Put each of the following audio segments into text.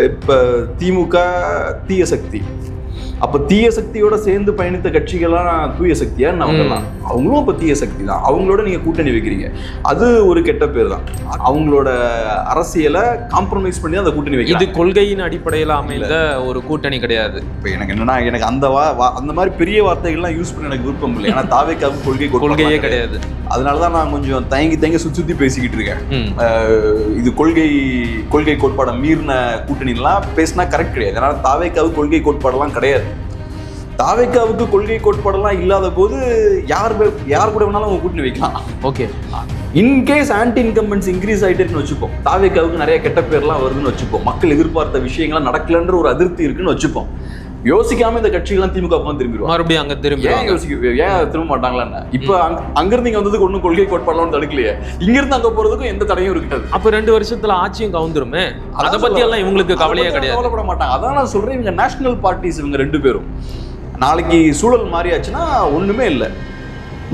இப்போ திமுக தீய சக்தி, அப்போ தீய சக்தியோட சேர்ந்து பயணித்த கட்சிகள்லாம் தூய சக்தியா அவங்கலாம், அவங்களும் இப்போ தீய சக்தி தான். அவங்களோட நீங்கள் கூட்டணி வைக்கிறீங்க, அது ஒரு கெட்ட பேர் தான். அவங்களோட அரசியலை காம்ப்ரமைஸ் பண்ணி அந்த கூட்டணி வைக்க, இது கொள்கையின் அடிப்படையில் அமைந்த ஒரு கூட்டணி கிடையாது. இப்போ எனக்கு என்னன்னா, எனக்கு அந்த மாதிரி பெரிய வார்த்தைகள்லாம் யூஸ் பண்ண எனக்கு விருப்பம் இல்லை. ஏன்னா தாவேக்காவுக்கு கொள்கையே கிடையாது. அதனால தான் நான் கொஞ்சம் தயங்கி சுத்தி பேசிக்கிட்டு இருக்கேன். இது கொள்கை கோட்பாடை மீறின கூட்டணிலாம் பேசினா கரெக்ட் கிடையாது. ஏன்னா தாவேக்காவுக்கு கொள்கை கோட்பாடெல்லாம் கிடையாது. தாவேக்காவுக்கு கொள்கை கோட்பாடெல்லாம் இல்லாத போது யார் கூட வேணாலும் அவங்க கூட்டணி வைக்கலாம். Okay, in case anti incumbency increase ஆகிட்டேன்னு வச்சுப்போம், தாவேக்காவுக்கு நிறைய கெட்ட பேர்லாம் வருதுன்னு வச்சுப்போம், மக்கள் எதிர்பார்த்த விஷயங்கள்லாம் நடக்கலன்ற ஒரு அதிருப்தி இருக்குன்னு வச்சுப்போம், யோசிக்காம இந்த கட்சிகள்லாம் திமுக திரும்பிடுவோம். மறுபடியும் அங்க திரும்பி ஏன் திரும்ப மாட்டாங்களான்னு. இப்ப அங்கிருந்து இங்க வந்ததுக்கு ஒன்றும் கொள்கை கோட்பாடெல்லாம் தடுக்கலையே, இங்கிருந்து அங்க போறதுக்கும் எந்த தடையும் இருக்காது. அப்ப 2 வருஷத்துல ஆட்சியும் கவுந்துருமே, அதை பத்தி எல்லாம் இவங்களுக்கு கவலையே கிடையாது, கவலைப்பட மாட்டாங்க. அதான் நான் சொல்றேன், இவங்க நேஷனல் பார்ட்டிஸ் இவங்க 2 பேரும். நாளைக்கு சூழல் மாறியாச்சுன்னா ஒண்ணுமே இல்லை.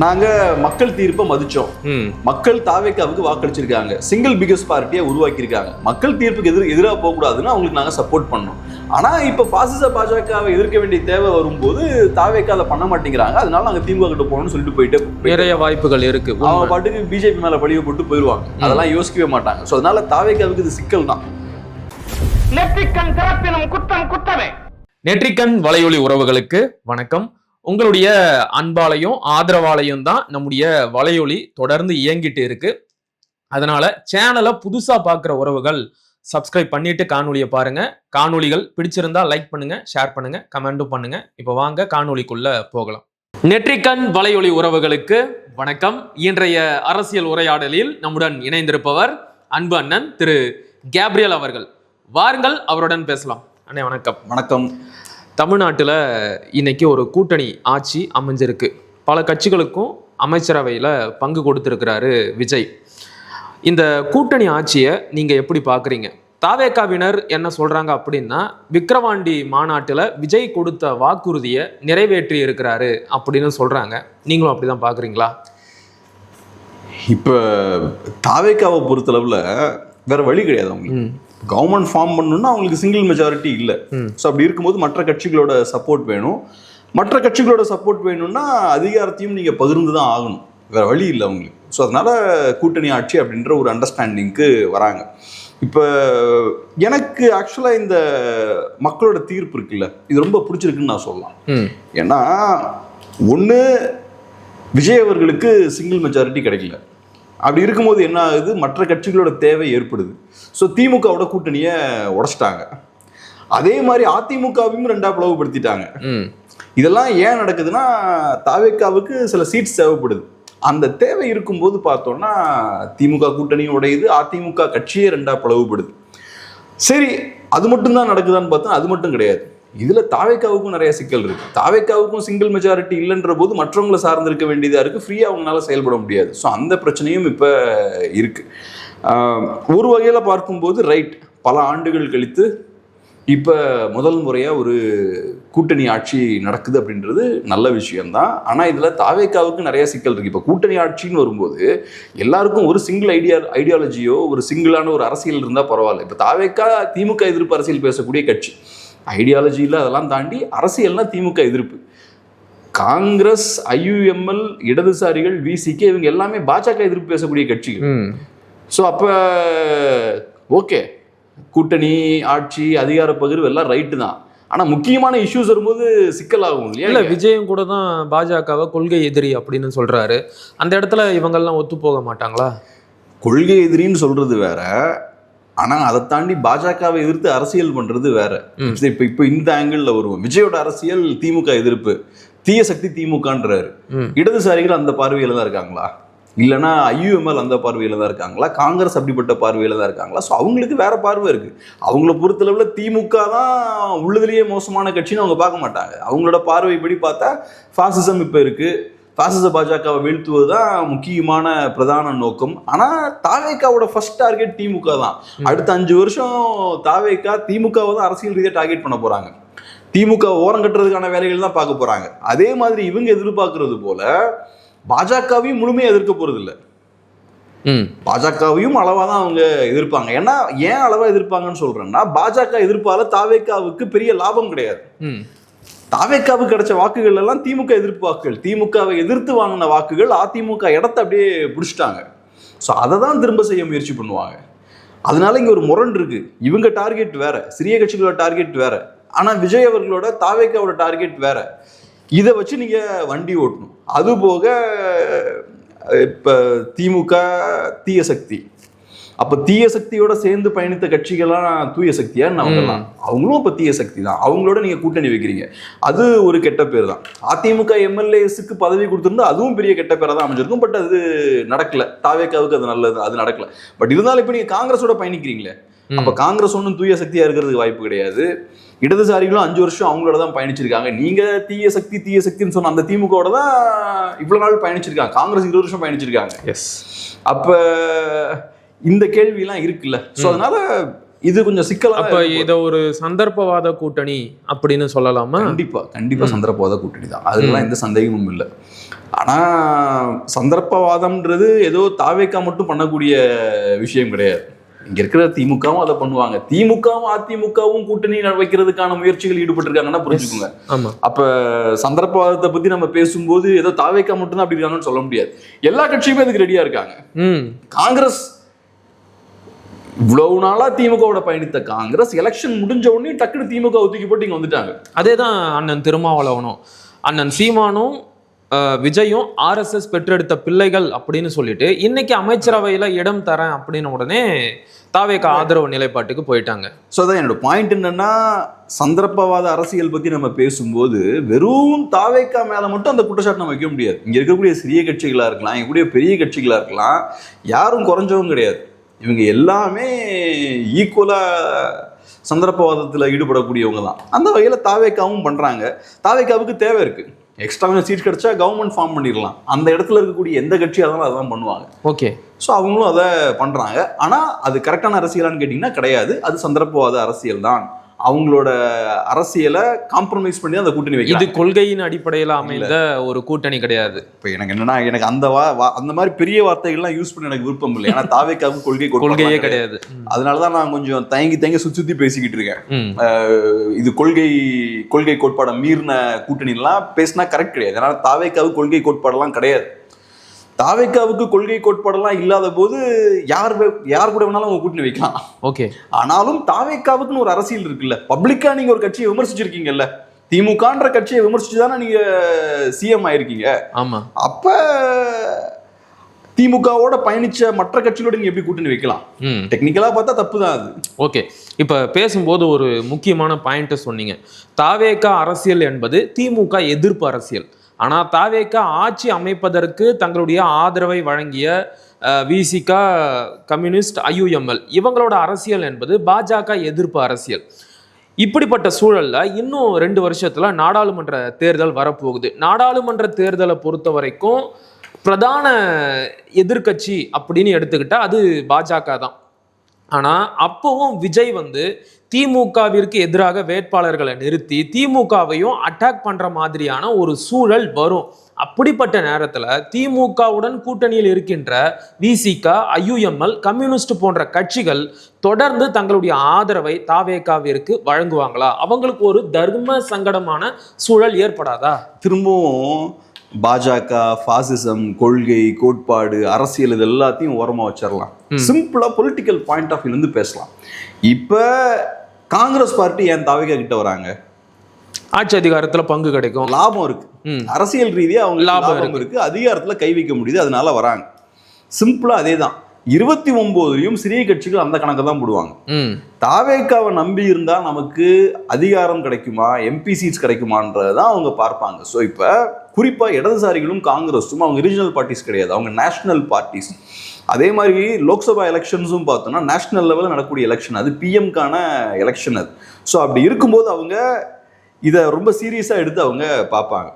நாங்க மக்கள் தீர்ப்பை மதிச்சோம், மக்கள் தாவேக்காவுக்கு வாக்களிச்சிருக்காங்க, சிங்கிள் பிகஸ்ட் பார்ட்டியை உருவாக்கியிருக்காங்க, மக்கள் தீர்ப்புக்கு எதிராக போகக்கூடாதுன்னு அவங்களுக்கு நாங்க சப்போர்ட் பண்ணோம். ஆனா இப்ப பாசிச பாஜகவை எதிர்க்க வேண்டிய தேவை வரும்போது தாவேக்கா அதை பண்ண மாட்டேங்கிறாங்க. அதனால நாங்க திமுக கிட்ட போகணும்னு சொல்லிட்டு போயிட்டு நிறைய வாய்ப்புகள் இருக்கு. அவங்க பாட்டுக்கு பிஜேபி மேல பழிய போட்டு போயிடுவாங்க, அதெல்லாம் யோசிக்கவே மாட்டாங்க. ஸோ அதனால தாவேக்காவுக்கு இது சிக்கல் தான். நெற்றிக்கண் திறப்பினும் குற்றம் குற்றமே. நெற்றிக்கண் வலையொலி உறவுகளுக்கு வணக்கம். உங்களுடைய அன்பாலையும் ஆதரவாலையும் தான் நம்முடைய வலையொலி தொடர்ந்து இயங்கிட்டு இருக்கு. அதனால சேனலை புதுசா பார்க்குற உறவுகள் சப்ஸ்கிரைப் பண்ணிட்டு காணொலியை பாருங்க. காணொலிகள் பிடிச்சிருந்தா லைக் பண்ணுங்க, ஷேர் பண்ணுங்க, கமெண்ட்டும் பண்ணுங்க. இப்போ வாங்க காணொலிக்குள்ள போகலாம். நெற்றிக்கண் வலையொலி உறவுகளுக்கு வணக்கம். இன்றைய அரசியல் உரையாடலில் நம்முடன் இணைந்திருப்பவர் அன்பு அண்ணன் திரு கேப்ரியல் அவர்கள். வாருங்கள், அவருடன் பேசலாம். அண்ணே வணக்கம். வணக்கம். தமிழ்நாட்டில் இன்னைக்கு ஒரு கூட்டணி ஆட்சி அமைஞ்சிருக்கு. பல கட்சிகளுக்கும் அமைச்சரவையில் பங்கு கொடுத்திருக்கிறாரு விஜய். இந்த கூட்டணி ஆட்சியை நீங்கள் எப்படி பார்க்குறீங்க? தாவேக்காவினர் என்ன சொல்கிறாங்க அப்படின்னா, விக்கிரவாண்டி மாநாட்டில் விஜய் கொடுத்த வாக்குறுதியை நிறைவேற்றி இருக்கிறாரு அப்படின்னு சொல்கிறாங்க. நீங்களும் அப்படி தான் பார்க்குறீங்களா? இப்போ தாவேக்காவை பொறுத்தளவில் வேற வழி கிடையாது. அவங்களுக்கு கவர்மெண்ட் ஃபார்ம் பண்ணணும்னா அவங்களுக்கு சிங்கிள் மெஜாரிட்டி இல்லை. ஸோ அப்படி இருக்கும்போது மற்ற கட்சிகளோட சப்போர்ட் வேணும். மற்ற கட்சிகளோட சப்போர்ட் வேணும்னா அதிகாரத்தையும் நீங்கள் பகிர்ந்து தான் ஆகணும், வேற வழி இல்லை அவங்களுக்கு. ஸோ அதனால கூட்டணி ஆட்சி அப்படின்ற ஒரு அண்டர்ஸ்டாண்டிங்க்கு வராங்க. இப்போ எனக்கு ஆக்சுவலாக இந்த மக்களோட தீர்ப்பு இருக்குல்ல, இது ரொம்ப பிடிச்சிருக்குன்னு நான் சொல்லலாம். ஏன்னா ஒன்று, விஜய் அவர்களுக்கு சிங்கிள் மெஜாரிட்டி கிடைக்கல. அப்படி இருக்கும்போது என்ன ஆகுது, மற்ற கட்சிகளோட தேவை ஏற்படுது. ஸோ திமுகவோட கூட்டணியை உடைச்சிட்டாங்க. அதே மாதிரி அதிமுகவையும் 2ஆ பிளவுபடுத்திட்டாங்க. இதெல்லாம் ஏன் நடக்குதுன்னா, தாவேக்காவுக்கு சில சீட்ஸ் தேவைப்படுது. அந்த தேவை இருக்கும்போது பார்த்தோம்னா திமுக கூட்டணியும் உடையுது, அதிமுக கட்சியே 2ஆ பிளவுபடுது. சரி, அது மட்டும்தான் நடக்குதான்னு பார்த்தா அது மட்டும் கிடையாது. இதுல தாவேக்காவுக்கும் நிறைய சிக்கல் இருக்கு. தாவேக்காவுக்கும் சிங்கிள் மெஜாரிட்டி இல்லைன்ற போது மற்றவங்களை சார்ந்திருக்க வேண்டியதா இருக்கு, ஃப்ரீயா அவங்களால செயல்பட முடியாது. ஸோ அந்த பிரச்சனையும் இப்ப இருக்கு. ஒரு வகையில பார்க்கும்போது ரைட், பல ஆண்டுகள் கழித்து இப்ப முதல் முறையா ஒரு கூட்டணி ஆட்சி நடக்குது அப்படின்றது நல்ல விஷயம்தான். ஆனா இதுல தாவேக்காவுக்கு நிறைய சிக்கல் இருக்கு. இப்ப கூட்டணி ஆட்சின்னு வரும்போது எல்லாருக்கும் ஒரு சிங்கிள் ஐடியாலஜியோ ஒரு சிங்கிளான ஒரு அரசியல் இருந்தா பரவாயில்ல. இப்ப தாவேக்கா திமுக எதிர்ப்பு அரசியல் பேசக்கூடிய கட்சி, ஐடியாலஜியில் அதெல்லாம் தாண்டி அரசியல்னா திமுக எதிர்ப்பு. காங்கிரஸ், IUML, இடதுசாரிகள், VCK இவங்க எல்லாமே பாஜக எதிர்ப்பு பேசக்கூடிய கட்சிகள். ஸோ அப்போ ஓகே, கூட்டணி ஆட்சி அதிகார பகிர்வு எல்லாம் ரைட்டு தான். ஆனால் முக்கியமான இஷ்யூஸ் வரும்போது சிக்கலாகும் இல்லையா? இல்லை, விஜயம் கூட தான் பாஜகவை கொள்கை எதிரி அப்படின்னு சொல்றாரு. அந்த இடத்துல இவங்கெல்லாம் ஒத்து போக மாட்டாங்களா? கொள்கை எதிரின்னு சொல்றது வேற, ஆனா அதை தாண்டி பாஜகவை எதிர்த்து அரசியல் பண்றது வேற. இப்ப இந்த ஆங்கிள் வருவோம். விஜயோட அரசியல் திமுக எதிர்ப்பு, தீய சக்தி திமுகன்றாரு. இடதுசாரிகள் அந்த பார்வையில தான் இருக்காங்களா? இல்லைன்னா IUML அந்த பார்வையில தான் இருக்காங்களா? காங்கிரஸ் அப்படிப்பட்ட பார்வையில தான் இருக்காங்களா? ஸோ அவங்களுக்கு வேற பார்வை இருக்கு. அவங்கள பொறுத்தளவுல திமுக தான் உள்ளதுலேயே மோசமான கட்சின்னு அவங்க பார்க்க மாட்டாங்க. அவங்களோட பார்வைப்படி பார்த்தா ஃபாசிசம் இப்ப இருக்கு, பாசிச பாஜகவை வீழ்த்துவது தான் முக்கியமான பிரதான நோக்கம். ஆனால் தாவேக்காவோட ஃபர்ஸ்ட் டார்கெட் திமுக தான். அடுத்த 5 வருஷம் தாவேக்கா திமுகவை தான் அரசியல் ரீதியாக டார்கெட் பண்ண போறாங்க. திமுக ஓரம் கட்டுறதுக்கான வேலைகள் தான் பார்க்க போறாங்க. அதே மாதிரி இவங்க எதிர்பார்க்கறது போல பாஜகவையும் முழுமையாக எதிர்க்க போறது இல்லை. பாஜகவையும் அளவா தான் அவங்க எதிர்ப்பாங்க. ஏன்னா ஏன் அளவா எதிர்ப்பாங்கன்னு சொல்றேன்னா, பாஜக எதிர்ப்பால தாவேக்காவுக்கு பெரிய லாபம் கிடையாது. தாவேக்காவுக்கு கிடைச்ச வாக்குகள் எல்லாம் திமுக எதிர்ப்பு வாக்குகள். திமுகவை எதிர்த்து வாங்கின வாக்குகள் அதிமுக இடத்தை அப்படியே பிடிச்சிட்டாங்க. ஸோ அதை தான் திரும்ப செய்ய முயற்சி பண்ணுவாங்க. அதனால இங்க ஒரு முரண் இருக்கு. இவங்க டார்கெட் வேற, சிறிய கட்சிகளோட டார்கெட் வேற, ஆனா விஜய் அவர்களோட தாவேக்காவோட டார்கெட் வேற. இதை வச்சு நீங்க வண்டி ஓட்டணும். அது போக இப்ப திமுக தீய சக்தி, அப்ப தீய சக்தியோட சேர்ந்து பயணித்த கட்சிகள்லாம் தூய சக்தியா அவங்கலாம், அவங்களும் இப்ப தீய சக்தி தான். அவங்களோட நீங்க கூட்டணி வைக்கிறீங்க, அது ஒரு கெட்ட பேர் தான். அதிமுக எம்எல்ஏஸுக்கு பதவி கொடுத்திருந்தா அதுவும் பெரிய கெட்ட பேரா தான் அமைஞ்சிருக்கும். பட் அது நடக்கல. தாவேக்காவுக்கு அது நல்லது, அது நடக்கல. பட் இருந்தாலும் இப்ப நீங்க காங்கிரஸோட பயணிக்கிறீங்களே, அப்ப காங்கிரஸ் ஒன்றும் தூய சக்தியா இருக்கிறதுக்கு வாய்ப்பு கிடையாது. இடதுசாரிகளும் 5 வருஷம் அவங்களோட தான் பயணிச்சிருக்காங்க. நீங்க தீய சக்தின்னு சொன்ன அந்த திமுகவோட தான் இவ்வளவு நாள் பயணிச்சிருக்காங்க. காங்கிரஸ் 20 வருஷம் பயணிச்சிருக்காங்க. அப்ப இந்த கேள்வி எல்லாம் இருக்குல்ல. சோ அதனால இது கொஞ்சம் சிக்கலா. அப்ப இத ஒரு சந்தர்ப்பவாத கூட்டணி அப்படின்னு சொல்லலாமா? கண்டிப்பா சந்தர்ப்பவாத கூட்டணி தான். அதுக்கெல்லாம் எந்த சந்தேகமும் இல்லை. ஆனா சந்தர்ப்பவாதம்ன்றது ஏதோ தாவேக்கா மட்டும் பண்ணக்கூடிய விஷயம் கிடையாது. இங்க இருக்கிற திமுகவும் அதை பண்ணுவாங்க. திமுகவும் அதிமுகவும் கூட்டணி வைக்கிறதுக்கான முயற்சிகள் ஈடுபட்டிருக்காங்கன்னா புரிஞ்சுக்கோங்க. அப்ப சந்தர்ப்பவாதத்தை பத்தி நம்ம பேசும்போது ஏதோ தாவேக்கா மட்டும் தான் அப்படி இருக்காங்கன்னு சொல்ல முடியாது. எல்லா கட்சியுமே அதுக்கு ரெடியா இருக்காங்க. காங்கிரஸ் இவ்வளவு நாளா திமுகவோட பயணித்த காங்கிரஸ் எலெக்ஷன் முடிஞ்ச உடனே டக்குனு திமுக ஒதுக்கி போட்டு இங்க வந்துட்டாங்க. அதேதான் அண்ணன் திருமாவளவனும் அண்ணன் சீமானும் விஜயும் RSS பெற்றெடுத்த பிள்ளைகள் அப்படின்னு சொல்லிட்டு இன்னைக்கு அமைச்சரவையில இடம் தரேன் அப்படின்னு உடனே தாவேக்கா ஆதரவு நிலைப்பாட்டுக்கு போயிட்டாங்க. ஸோ அதான் என்னோட பாயிண்ட் என்னன்னா, சந்தர்ப்பவாத அரசியல் பத்தி நம்ம பேசும்போது வெறும் தாவேக்கா மேல மட்டும் அந்த குற்றச்சாட்டு நம்ம வைக்க முடியாது. இங்க இருக்கக்கூடிய சிறிய கட்சிகளா இருக்கலாம், இங்க கூடிய பெரிய கட்சிகளா இருக்கலாம், யாரும் குறைஞ்சவும் கிடையாது. இவங்க எல்லாமே ஈக்குவலா சந்தர்ப்பவாதத்துல ஈடுபடக்கூடியவங்க தான். அந்த வகையில தாவேக்காவும் பண்றாங்க. தாவேக்காவுக்கு தேவை இருக்கு. எக்ஸ்ட்ரா சீட் கிடைச்சா கவர்மெண்ட் ஃபார்ம் பண்ணிடலாம். அந்த இடத்துல இருக்கக்கூடிய எந்த கட்சியாக இருந்தாலும் அதான் பண்ணுவாங்க. ஓகே. ஸோ அவங்களும் அதை பண்றாங்க. ஆனா அது கரெக்டான அரசியலான்னு கேட்டீங்கன்னா கிடையாது. அது சந்தர்ப்பவாத அரசியல் தான். அவங்களோட அரசியலை காம்ப்ரமைஸ் பண்ணி அந்த கூட்டணி வைக்கிறாங்க. இது கொள்கையின் அடிப்படையில் அமைந்த ஒரு கூட்டணி கிடையாது. இப்போ எனக்கு என்னன்னா, எனக்கு அந்த மாதிரி பெரிய வார்த்தைகள்லாம் யூஸ் பண்ண எனக்கு விருப்பம் இல்லை. ஏன்னா தாவேக்காவுக்கு கொள்கையே கிடையாது. அதனாலதான் நான் கொஞ்சம் தயங்கி சுத்தி பேசிக்கிட்டு இருக்கேன். இது கொள்கை கோட்பாடை மீறின கூட்டணி எல்லாம் பேசினா கரெக்ட் கிடையாது. ஏன்னா தாவேக்காவுக்கு கொள்கை கோட்பாடெல்லாம் கிடையாது. தாவேக்காவுக்கு கொள்கை கோட்பாடெல்லாம் இல்லாத போது யார் கூட வேணாலும் அவங்க கூட்டணி வைக்கலாம். ஓகே. ஆனாலும் தாவேக்காவுக்குன்னு ஒரு அரசியல் இருக்குல்ல. பப்ளிக்கா நீங்க ஒரு கட்சியை விமர்சிச்சிருக்கீங்கல்ல, திமுகன்ற கட்சியை விமர்சிச்சுதானே நீங்க சிஎம் ஆயிருக்கீங்க. ஆமா. அப்ப திமுகவோட பயணிச்ச மற்ற கட்சிகளோட நீங்க எப்படி கூட்டணி வைக்கலாம்? டெக்னிக்கலா பார்த்தா தப்பு தான் அது. ஓகே. இப்ப பேசும்போது ஒரு முக்கியமான பாயிண்ட் சொன்னீங்க. தாவேக்கா அரசியல் என்பது திமுக எதிர்ப்பு அரசியல். ஆனால் தாவேக்கா ஆட்சி அமைப்பதற்கு தங்களுடைய ஆதரவை வழங்கிய விசிக, கம்யூனிஸ்ட், IUML இவங்களோட அரசியல் என்பது பாஜக எதிர்ப்பு அரசியல். இப்படிப்பட்ட சூழல்ல இன்னும் 2 வருஷத்துல நாடாளுமன்ற தேர்தல் வரப்போகுது. நாடாளுமன்ற தேர்தலை பொறுத்த வரைக்கும் பிரதான எதிர்கட்சி அப்படின்னு எடுத்துக்கிட்டா அது பாஜக தான். ஆனா அப்பவும் விஜய் திமுகவிற்கு எதிராக வேட்பாளர்களை நிறுத்தி திமுகவையும் அட்டாக் பண்ற மாதிரியான ஒரு சூழல் வரும். அப்படிப்பட்ட நேரத்துல திமுகவுடன் கூட்டணியில் இருக்கின்ற விசிக, IUML, கம்யூனிஸ்ட் போன்ற கட்சிகள் தொடர்ந்து தங்களுடைய ஆதரவை தாவேக்காவிற்கு வழங்குவாங்களா? அவங்களுக்கு ஒரு தர்ம சங்கடமான சூழல் ஏற்படாதா? திரும்பவும் பாஜக, பாசிசம், கொள்கை, கோட்பாடு, அரசியல் இது எல்லாத்தையும் ஓரமா வச்சிடலாம். சிம்பிளா பொலிட்டிக்கல் பாயிண்ட் ஆஃப் வியூல இருந்து பேசலாம். இப்ப காங்கிரஸ் பார்ட்டி ஏன் தாவேக்கா கிட்ட வராங்க? ஆட்சி அதிகாரத்துல பங்கு கிடைக்கும், லாபம் இருக்கு, அரசியல் ரீதியா அவங்க லாபம் இருக்கு, அதிகாரத்துல கை வைக்க முடியுது, அதனால வராங்க. சிம்பிளா அதேதான். 29 சிறிய கட்சிகள் அந்த கணக்கு தான் போடுவாங்க. தாவேக்காவை நம்பி இருந்தா நமக்கு அதிகாரம் கிடைக்குமா, MP சீட்ஸ் கிடைக்குமான்றதான் அவங்க பார்ப்பாங்க. ஸோ இப்ப குறிப்பா இடதுசாரிகளும் காங்கிரஸும் அவங்க ரீஜனல் பார்ட்டிஸ் கிடையாது, அவங்க நேஷனல் பார்ட்டிஸ். அதே மாதிரி லோக்சபா எலெக்ஷன்ஸும் பார்த்தோம்னா நேஷனல் லெவலில் நடக்கக்கூடிய எலெக்ஷன், அது பிஎம்கான எலெக்ஷன் அது. ஸோ அப்படி இருக்கும்போது அவங்க இதை ரொம்ப சீரியஸாக எடுத்து அவங்க பார்ப்பாங்க.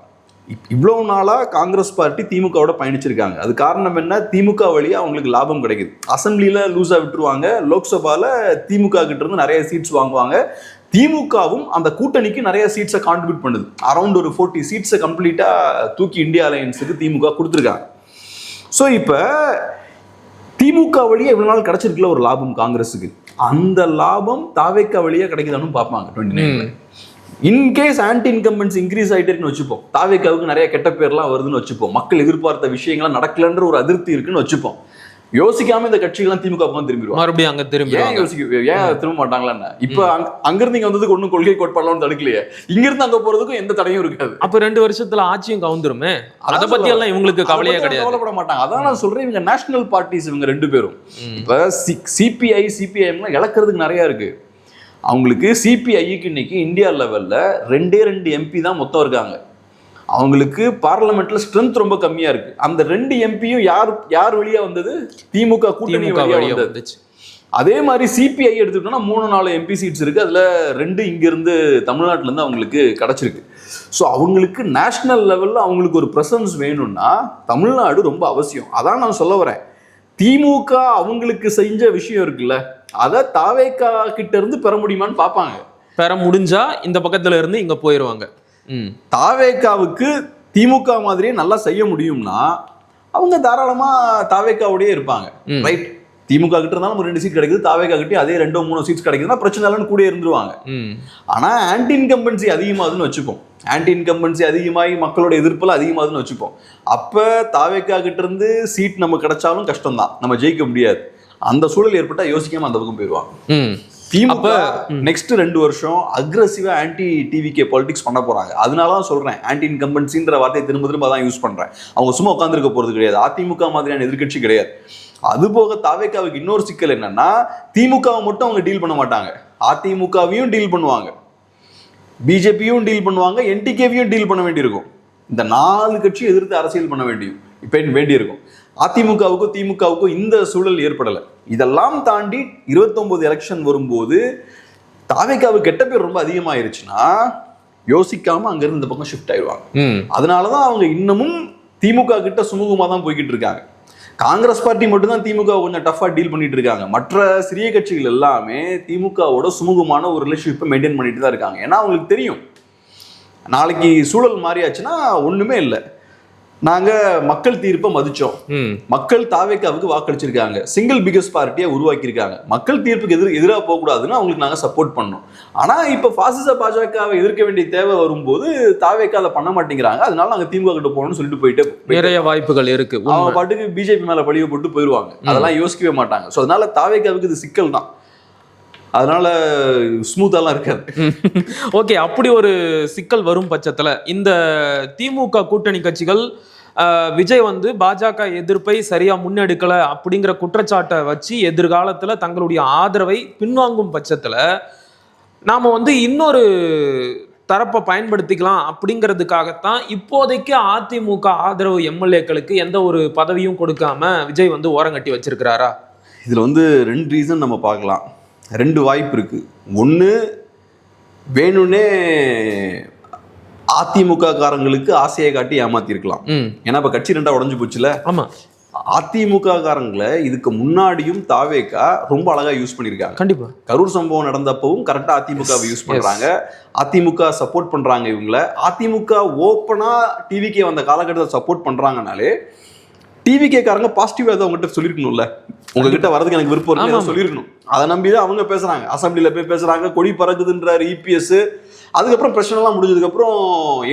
இவ்வளவு நாளா காங்கிரஸ் பார்ட்டி திமுகவோட பயணிச்சிருக்காங்க. அது காரணம் என்ன? திமுக வழியா அவங்களுக்கு லாபம் கிடைக்குது. அசம்பிளியில லூஸா விட்டுருவாங்க, லோக்சபால திமுக கிட்ட இருந்து நிறைய சீட்ஸ் வாங்குவாங்க. திமுகவும் அந்த கூட்டணிக்கு நிறைய சீட்ஸை கான்ட்ரிபியூட் பண்ணுது. அரௌண்ட் ஒரு 40 சீட்ஸை கம்ப்ளீட்டா தூக்கி இந்தியா அலையன்ஸுக்கு திமுக கொடுத்துருக்காங்க. ஸோ இப்ப திமுக வழியா இவ்வளவு நாள் கிடைச்சிருக்கல ஒரு லாபம் காங்கிரஸுக்கு, அந்த லாபம் தாவேக்கா வழியா கிடைக்குதான்னு பார்ப்பாங்க 29. இன்கேஸ் ஆன்டி இன்கம்பன்ஸ் இன்க்ரீஸ் ஆகிட்டே இருக்குன்னு வச்சுப்போம், தாவேக்காவுக்கு நிறைய கெட்ட பேர்லாம் வருதுன்னு வச்சுப்போம், மக்கள் எதிர்பார்த்த விஷயங்கள்லாம் நடக்கலன்ற ஒரு அதிருப்தி இருக்குன்னு வச்சுப்போம், யோசிக்காம இந்த கட்சிகள்லாம் திமுக பக்கம் திரும்பிடுவாங்க. மறுபடியும் அங்க திரும்பி ஏன் திரும்ப மாட்டாங்களா? இப்ப அங்கிருந்து இங்க வந்ததுக்கு ஒன்னும் கொள்கை கோட்பாடுலாம் தடுக்கலையே, இங்க இருந்து அங்க போறதுக்கும் எந்த தடையும் இருக்காது. அப்ப 2 வருஷத்துல ஆட்சியும் கவுந்துருமே, அத பத்தி எல்லாம் இவங்களுக்கு கவலையே கிடையாது, கவலைப்பட மாட்டாங்க. அதான் நான் சொல்றேன், இவங்க நேஷனல் பார்ட்டிஸ் இவங்க 2 பேரும். இப்ப சிபிஐ சிபிஐஎம் இழக்கிறதுக்கு நிறைய இருக்கு. அவங்களுக்கு சிபிஐக்கு இன்னைக்கு இந்தியா லெவல்ல 2 எம்பி தான் மொத்தம் இருக்காங்க. அவங்களுக்கு பார்லிமெண்ட்ல ஸ்ட்ரென்த் ரொம்ப கம்மியா இருக்கு. அந்த 2 எம்பியும் யார் வழியா வந்தது? திமுக கூட்டணி வழியா வந்துச்சு. அதே மாதிரி சிபிஐ எடுத்துக்கிட்டோம்னா 3-4 எம்பி சீட்ஸ் இருக்கு, அதுல 2 இங்க இருந்து தமிழ்நாட்டுல இருந்து அவங்களுக்கு கிடைச்சிருக்கு. ஸோ அவங்களுக்கு நேஷனல் லெவல்ல அவங்களுக்கு ஒரு பிரசன்ஸ் வேணும்னா தமிழ்நாடு ரொம்ப அவசியம். அதான் நான் சொல்ல வரேன், திமுக அவங்களுக்கு செஞ்ச விஷயம் இருக்குல்ல, அதை தாவேக்கா கிட்ட இருந்து பெற முடியுமான்னு பார்ப்பாங்க. பெற முடிஞ்சா இந்த பக்கத்துல இருந்து இங்க போயிருவாங்க. தாவேக்காவுக்கு திமுக மாதிரியே நல்லா செய்ய முடியும்னா அவங்க தாராளமா தாவேக்காவோடயே இருப்பாங்க. ரைட், திமுக கிட்ட இருந்தாலும் ஒரு 2 சீட் கிடைக்குது, தாவேக்கா கிட்டே அதே 2-3 சீட்ஸ் கிடைக்குதுன்னா பிரச்சனை இல்லைன்னு கூட இருந்துருவாங்க. ஆனா ஆன்டி இன்கம்பன்சி அதிகமாகுதுன்னு வச்சுப்போம், ஆன்டி இன்கம்பன்சி அதிகமாகி மக்களோட எதிர்ப்புல அதிகமாகுதுன்னு வச்சுப்போம், அப்ப தாவேக்கா கிட்ட இருந்து சீட் நம்ம கிடைச்சாலும் கஷ்டம் தான், நம்ம ஜெயிக்க முடியாது. அந்த சூழல் ஏற்பட்டா யோசிக்காம அந்த பக்கம் போயிடுவாங்க. திமுக நெக்ஸ்ட் 2 வருஷம் அக்ரெசிவா ஆன்டி டிவிகே பாலிடிக்ஸ் பண்ண போறாங்க. அதனாலதான் சொல்றேன், ஆன்டி இன்கம்பன்சின்ற வார்த்தையை திரும்ப திரும்ப தான் யூஸ் பண்றேன். அவங்க சும்மா உட்காந்துருக்க போறது கிடையாது, அதிமுக மாதிரியான எதிர்கட்சி கிடையாது. அது போக தாவேக்காவுக்கு இன்னொரு சிக்கல் என்னன்னா, திமுகவை மட்டும் அவங்க டீல் பண்ண மாட்டாங்க, அதிமுகவையும் டீல் பண்ணுவாங்க, பிஜேபியும் டீல் பண்ணுவாங்க, என்டிகேவையும் டீல் பண்ண வேண்டியிருக்கும். இந்த 4 கட்சியும் எதிர்த்து அரசியல் பண்ண வேண்டியிருக்கும். அதிமுகவுக்கும் திமுகவுக்கும் இந்த சூழல் ஏற்படலை. இதெல்லாம் தாண்டி 29 எலெக்ஷன் வரும்போது தாவேக்காவுக்கு கெட்ட பேர் ரொம்ப அதிகமாயிருச்சுன்னா யோசிக்காம அங்கிருந்து இந்த பக்கம் ஷிஃப்ட் ஆயிடுவாங்க. அதனாலதான் அவங்க இன்னமும் திமுக கிட்ட சுமூகமா தான் போய்கிட்டு இருக்காங்க. காங்கிரஸ் பார்ட்டி மட்டும்தான் திமுக கொஞ்சம் டஃபா டீல் பண்ணிட்டு இருக்காங்க. மற்ற சிறிய கட்சிகள் எல்லாமே திமுகவோட சுமூகமான ஒரு ரிலேஷன்ஷிப்பை மெயின்டைன் பண்ணிட்டு தான் இருக்காங்க. ஏன்னா அவங்களுக்கு தெரியும், நாளைக்கு சூழல் மாறியாச்சுன்னா ஒண்ணுமே இல்லை. நாங்க மக்கள் தீர்ப்பை மதிச்சோம், மக்கள் தாவேக்காவுக்கு வாக்களிச்சிருக்காங்க, சிங்கிள் பிகஸ்ட் பார்ட்டியை உருவாக்கியிருக்காங்க, மக்கள் தீர்ப்புக்கு எதிராக போகக்கூடாதுன்னு அவங்களுக்கு நாங்க சப்போர்ட் பண்ணோம். ஆனா இப்ப பாசிச பாஜகவை எதிர்க்க வேண்டிய தேவை வரும்போது தாவேக்கா அதை பண்ண மாட்டேங்கிறாங்க. அதனால நாங்க திமுக கிட்ட போகணும்னு சொல்லிட்டு போயிட்டு நிறைய வாய்ப்புகள் இருக்கு. அவங்க பாட்டுக்கு பிஜேபி மேல பழிய போட்டு போயிடுவாங்க, அதெல்லாம் யோசிக்கவே மாட்டாங்க. ஸோ அதனால தாவேக்காவுக்கு இது சிக்கல் தான், அதனால ஸ்மூத்தாலாம் இருக்காது. ஓகே, அப்படி ஒரு சிக்கல் வரும் பட்சத்துல இந்த திமுக கூட்டணி கட்சிகள் விஜய் வந்து பாஜக எதிர்ப்பை சரியா முன்னெடுக்கல அப்படிங்கிற குற்றச்சாட்டை வச்சு எதிர்காலத்துல தங்களுடைய ஆதரவை பின்வாங்கும் பட்சத்துல நாம வந்து இன்னொரு தரப்பை பயன்படுத்திக்கலாம் அப்படிங்கிறதுக்காகத்தான் இப்போதைக்கு அதிமுக ஆதரவு எம்எல்ஏக்களுக்கு எந்த ஒரு பதவியும் கொடுக்காம விஜய் வந்து ஓரங்கட்டி வச்சிருக்கிறாரா? இதுல வந்து 2 ரீசன் நம்ம பார்க்கலாம், 2 வாய்ப்பு இருக்கு. ஒன்று, வேணும்னே அதிமுக காரங்களுக்கு ஆசையை காட்டி ஏமாத்திருக்கலாம். ஏன்னா இப்ப கட்சி 2ஆ உடஞ்சு போச்சுல. ஆமா, அதிமுக காரங்களை இதுக்கு முன்னாடியும் தாவேக்கா ரொம்ப அழகா யூஸ் பண்ணிருக்காங்க. கண்டிப்பா கரூர் சம்பவம் நடந்தப்பவும் கரெக்டா அதிமுகவை யூஸ் பண்றாங்க, அதிமுக சப்போர்ட் பண்றாங்க. இவங்கள அதிமுக ஓப்பனா டிவிகே வந்த காலகட்டத்தை சப்போர்ட் பண்றாங்கனாலே டிவிகே காரங்க பாசிட்டிவா ஏதோ அவங்ககிட்ட சொல்லிருக்கணும்ல, உங்ககிட்ட வரதுக்கு எனக்கு விருப்பம் இருக்கு சொல்லிருக்கணும். அதை நம்பிதான் அவங்க பேசுறாங்க, அசம்பிளில போய் பேசுறாங்க, கொடி பறக்குதுன்றாரு இபிஎஸ். அதுக்கப்புறம் பிரச்சனை எல்லாம் முடிஞ்சதுக்கு அப்புறம்